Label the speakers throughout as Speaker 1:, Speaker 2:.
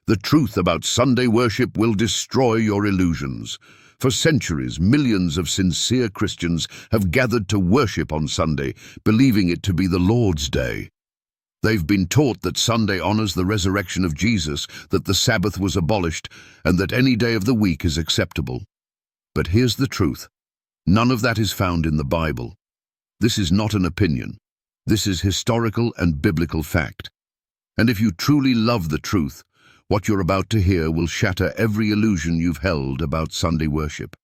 Speaker 1: The truth about Sunday worship will destroy your illusions. For centuries, millions of sincere Christians have gathered to worship on Sunday, believing it to be the Lord's day. They've been taught that Sunday honors the resurrection of Jesus, that the Sabbath was abolished, and that any day of the week is acceptable. But here's the truth. None of that is found in the Bible. This is not an opinion. This is historical and biblical fact. And if you truly love the truth, what you're about to hear will shatter every illusion you've held about Sunday worship.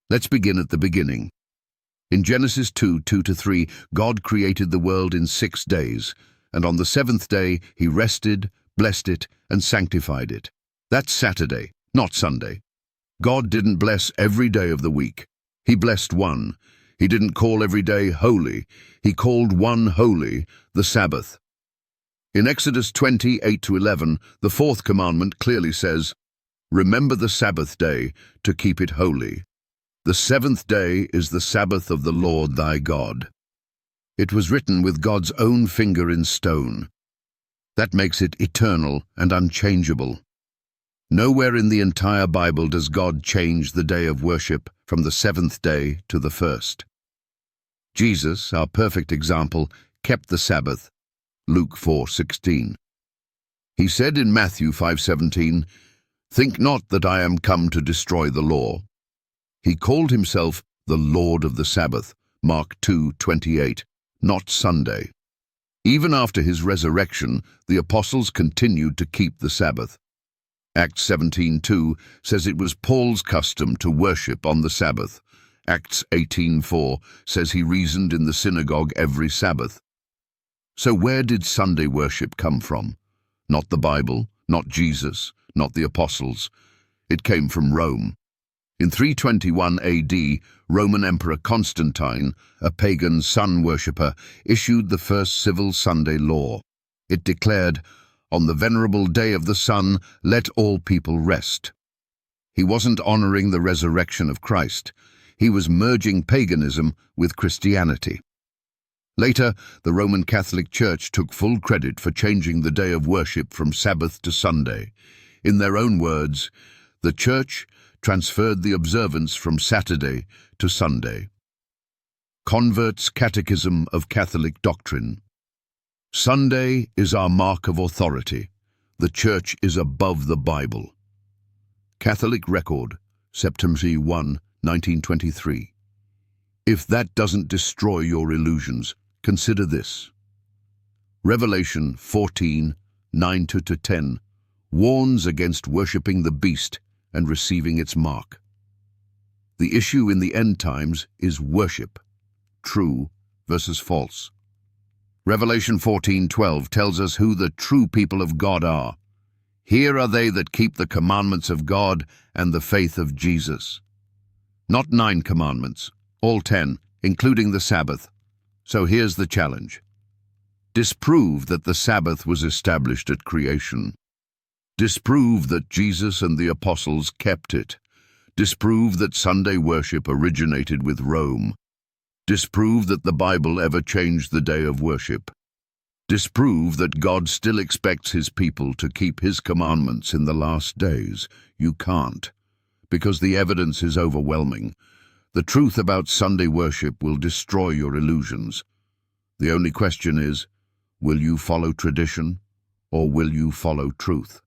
Speaker 1: Let's begin at the beginning. In Genesis 2:2-3, God created the world in 6 days, and on the 7th day he rested, blessed it, and sanctified it. That's Saturday, not Sunday. God didn't bless every day of the week. He blessed one. He didn't call every day holy. He called one holy, the Sabbath. In Exodus 20:8-11, the 4th commandment clearly says, "Remember the Sabbath day to keep it holy. The 7th day is the Sabbath of the Lord thy God." It was written with God's own finger in stone. That makes it eternal and unchangeable. Nowhere in the entire Bible does God change the day of worship from the 7th day to the 1st. Jesus, our perfect example, kept the Sabbath. Luke 4:16. He said in Matthew 5:17, "Think not that I am come to destroy the law." He called himself the Lord of the Sabbath, Mark 2:28, not Sunday. Even after his resurrection, the apostles continued to keep the Sabbath. Acts 17:2 says it was Paul's custom to worship on the Sabbath. Acts 18:4 says he reasoned in the synagogue every Sabbath. So where did Sunday worship come from? Not the Bible, not Jesus, not the apostles. It came from Rome. In 321 AD, Roman Emperor Constantine, a pagan sun worshipper, issued the first civil Sunday law. It declared, "On the venerable day of the sun, let all people rest." He wasn't honoring the resurrection of Christ. He was merging paganism with Christianity. Later, the Roman Catholic Church took full credit for changing the day of worship from Sabbath to Sunday. In their own words, the Church transferred the observance from Saturday to Sunday. Convert's Catechism of Catholic Doctrine. Sunday is our mark of authority. The Church is above the Bible. Catholic Record, September 1, 1923. If that doesn't destroy your illusions, consider this. Revelation 14:9-10 warns against worshipping the beast and receiving its mark. The issue in the end times is worship, true versus false. Revelation 14:12 tells us who the true people of God are. Here are they that keep the commandments of God and the faith of Jesus. Not 9 commandments, all 10, including the Sabbath. So here's the challenge. Disprove that the Sabbath was established at creation. Disprove that Jesus and the apostles kept it. Disprove that Sunday worship originated with Rome. Disprove that the Bible ever changed the day of worship. Disprove that God still expects his people to keep his commandments in the last days. You can't, because the evidence is overwhelming. The truth about Sunday worship will destroy your illusions. The only question is, will you follow tradition or will you follow truth?